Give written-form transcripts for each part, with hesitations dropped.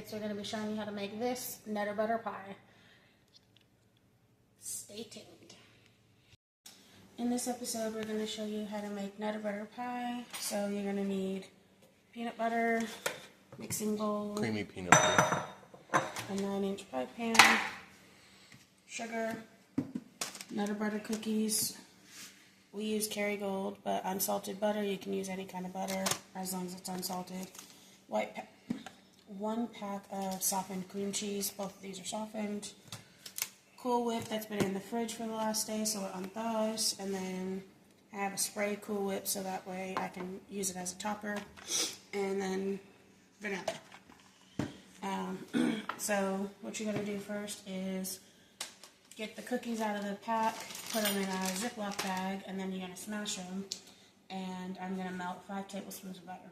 kids, we're going to be showing you how to make this nutter butter pie. Stay tuned. In this episode, we're going to show you how to make nutter butter pie. So you're going to need peanut butter, mixing bowl, creamy peanut butter, a 9-inch pie pan, sugar, nutter butter cookies. We use Kerrygold, but unsalted butter, you can use any kind of butter as long as it's unsalted. 1 pack of softened cream cheese, both of these are softened. Cool Whip that's been in the fridge for the last day, so it unthaws. And then I have a spray Cool Whip so that way I can use it as a topper. And then vanilla. So what you're going to do first is get the cookies out of the pack, put them in a Ziploc bag, and then you're going to smash them. And I'm going to melt 5 tablespoons of butter.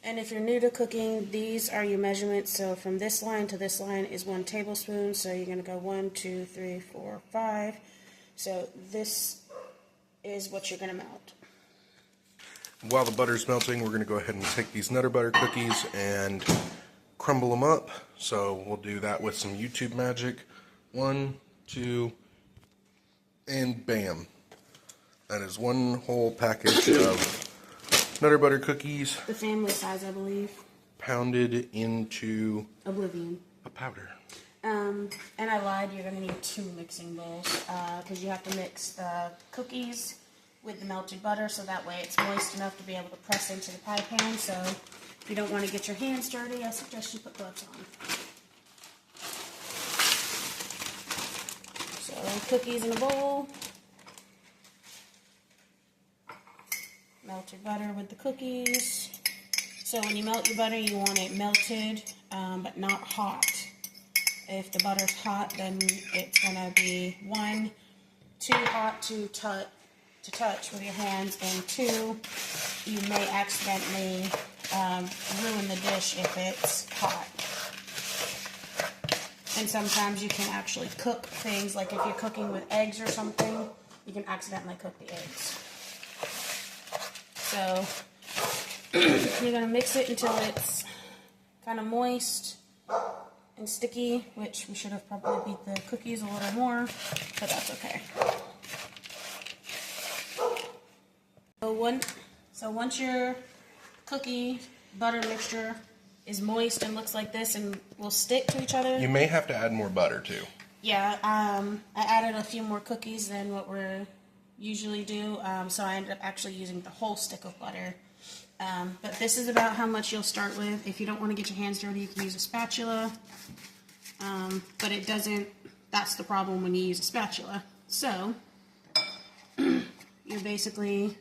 And if you're new to cooking, these are your measurements. So from this line to this line is 1 tablespoon. So you're going to go 1, 2, 3, 4, 5. So this is what you're going to melt. While the butter's melting, we're going to go ahead and take these nutter butter cookies and crumble them up. So we'll do that with some YouTube magic. 1, 2, and bam. That is 1 whole package of nutter butter cookies. The family size, I believe. Pounded into oblivion. A powder. And I lied, you're going to need 2 mixing bowls because you have to mix the cookies with the melted butter so that way it's moist enough to be able to press into the pie pan. So if you don't want to get your hands dirty, I suggest you put gloves on. So cookies in a bowl. Melted butter with the cookies. So when you melt your butter, you want it melted, but not hot. If the butter's hot, then it's going to be 1, too hot to touch with your hands, and 2, you may accidentally ruin the dish if it's hot. And sometimes you can actually cook things, like if you're cooking with eggs or something, you can accidentally cook the eggs. So you're going to mix it until it's kind of moist and sticky, which we should have probably beat the cookies a little more, but that's okay. So once your cookie butter mixture is moist and looks like this and will stick to each other. You may have to add more butter too. Yeah, I added a few more cookies than what we usually do, so I ended up actually using the whole stick of butter. But this is about how much you'll start with. If you don't want to get your hands dirty, you can use a spatula. But it doesn't, that's the problem when you use a spatula. So, you're basically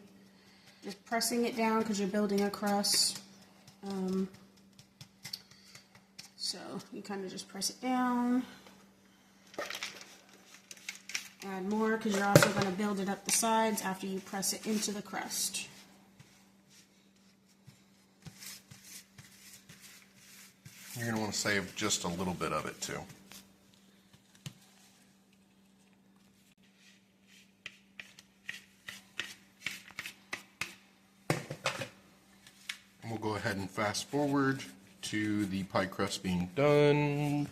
just pressing it down because you're building a crust. So, you kind of just press it down. Add more because you're also going to build it up the sides after you press it into the crust. You're going to want to save just a little bit of it too. And we'll go ahead and fast forward to the pie crust being done.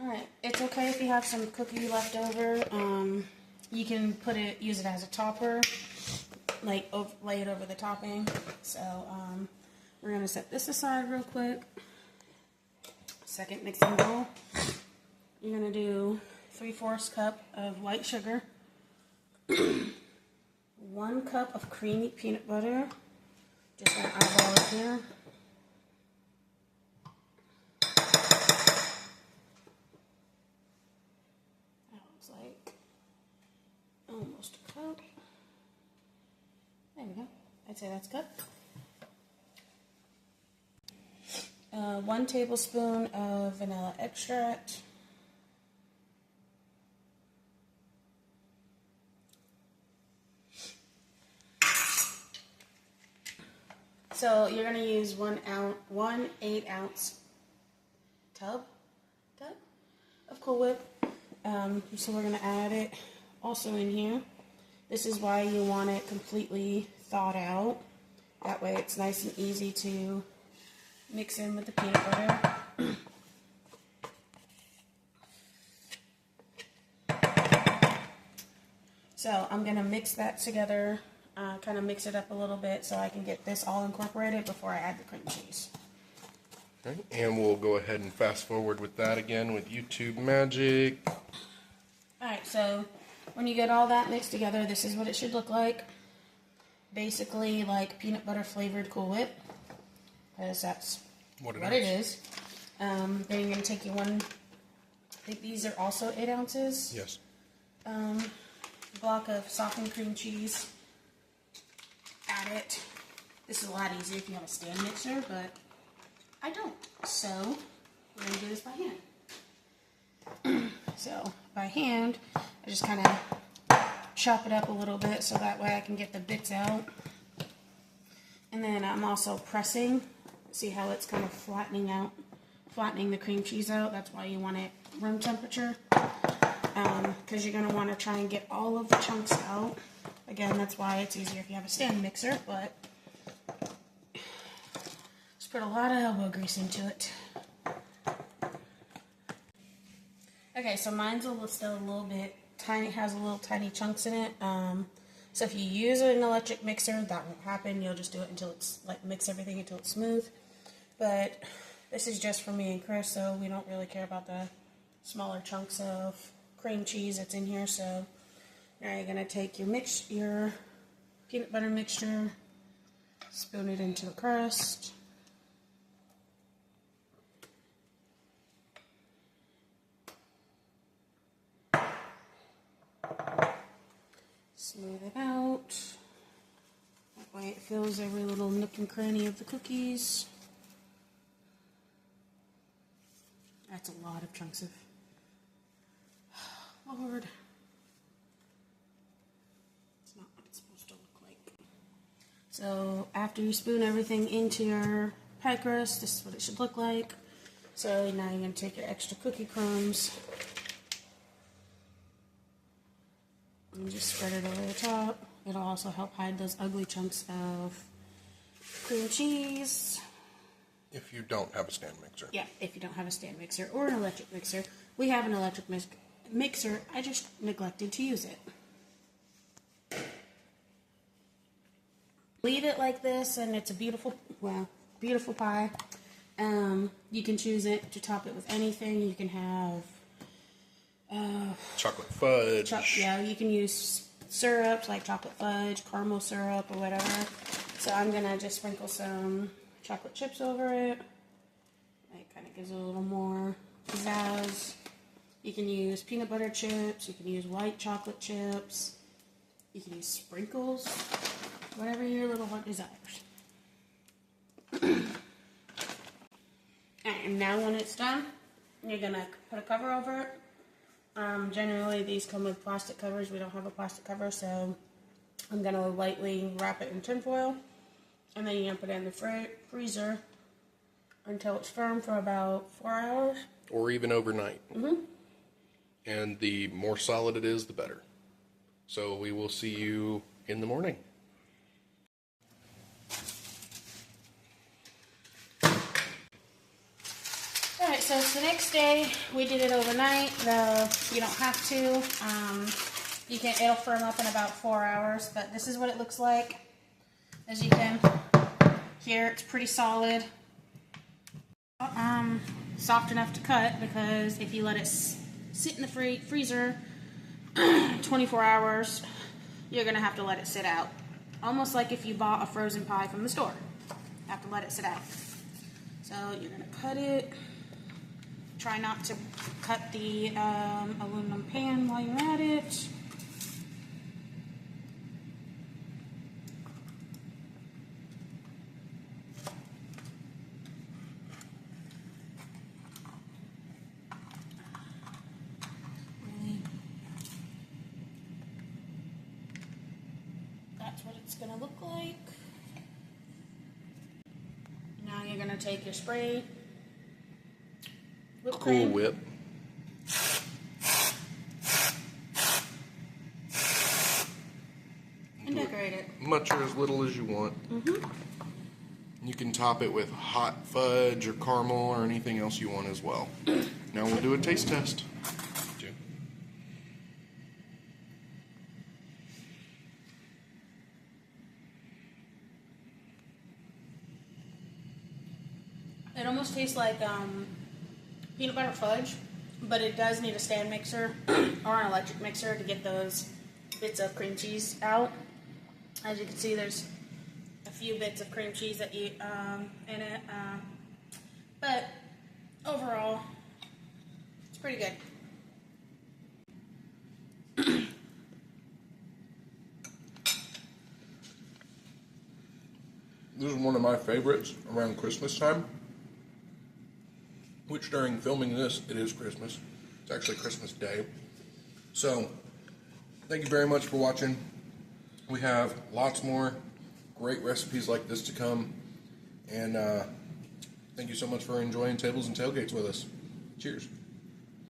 Alright, it's okay if you have some cookie left over. You can use it as a topper, lay it over the topping. So we're going to set this aside real quick. Second mixing bowl. You're going to do 3/4 cup of white sugar, 1 cup of creamy peanut butter. Just going to eyeball it here. Almost a cup. There we go. I'd say that's good. 1 tablespoon of vanilla extract. So you're going to use 1 8-ounce tub of Cool Whip. So we're going to add it also in here. This is why you want it completely thawed out. That way it's nice and easy to mix in with the peanut butter. So I'm going to mix that together, kind of mix it up a little bit so I can get this all incorporated before I add the cream cheese. Okay, and we'll go ahead and fast forward with that again with YouTube magic. Alright, so when you get all that mixed together, this is what it should look like. Basically like peanut butter flavored Cool Whip, because that's what it is. Then you're going to take your one, I think these are also 8 ounces. Yes. Block of softened cream cheese. Add it. This is a lot easier if you have a stand mixer, but I don't. So we're going to do this by hand. So by hand, I just kind of chop it up a little bit so that way I can get the bits out. And then I'm also pressing. See how it's kind of flattening the cream cheese out. That's why you want it room temperature. Because you're going to want to try and get all of the chunks out. Again, that's why it's easier if you have a stand mixer, but just put a lot of elbow grease into it. Okay, so mine's still a little bit tiny, has a little tiny chunks in it. So if you use an electric mixer, that won't happen. You'll just do it until it's, like, mix everything until it's smooth. But this is just for me and Chris, so we don't really care about the smaller chunks of cream cheese that's in here. So now you're going to take your peanut butter mixture, spoon it into the crust. Smooth it out. That way it fills every little nook and cranny of the cookies. That's a lot of chunks of... Lord. It's not what it's supposed to look like. So after you spoon everything into your pie crust, this is what it should look like. So now you're going to take your extra cookie crumbs and just spread it over the top. It'll also help hide those ugly chunks of cream cheese. If you don't have a stand mixer. Yeah, if you don't have a stand mixer or an electric mixer. We have an electric mixer. I just neglected to use it. Leave it like this and it's a beautiful, beautiful pie. You can choose it to top it with anything. You can have chocolate fudge. Yeah, you can use syrups like chocolate fudge, caramel syrup, or whatever. So I'm going to just sprinkle some chocolate chips over it. It kind of gives it a little more pizzazz. You can use peanut butter chips. You can use white chocolate chips. You can use sprinkles. Whatever your little heart desires. And now when it's done, you're going to put a cover over it. Generally, these come with plastic covers. We don't have a plastic cover, so I'm going to lightly wrap it in tin foil. And then you're going to put it in the freezer until it's firm for about 4 hours. Or even overnight. And the more solid it is, the better. So we will see you in the morning. Alright, so it's the next day. We did it overnight, though you don't have to. It'll firm up in about 4 hours, but this is what it looks like. As you can hear, it's pretty solid. Soft enough to cut, because if you let it sit in the freezer 24 hours, you're going to have to let it sit out. Almost like if you bought a frozen pie from the store. You have to let it sit out. So you're going to cut it. Try not to cut the aluminum pan while you're at it. That's what it's going to look like. Now you're going to take your spray whipped Cool cream. Whip. And decorate it. much or as little as you want. You can top it with hot fudge or caramel or anything else you want as well. Now we'll do a taste test. It almost tastes like peanut butter fudge, but it does need a stand mixer or an electric mixer to get those bits of cream cheese out. As you can see, there's a few bits of cream cheese that in it, but overall, it's pretty good. This is one of my favorites around Christmas time. Which during filming this, it is Christmas. It's actually Christmas Day. So, thank you very much for watching. We have lots more great recipes like this to come. And thank you so much for enjoying Tables and Tailgates with us. Cheers.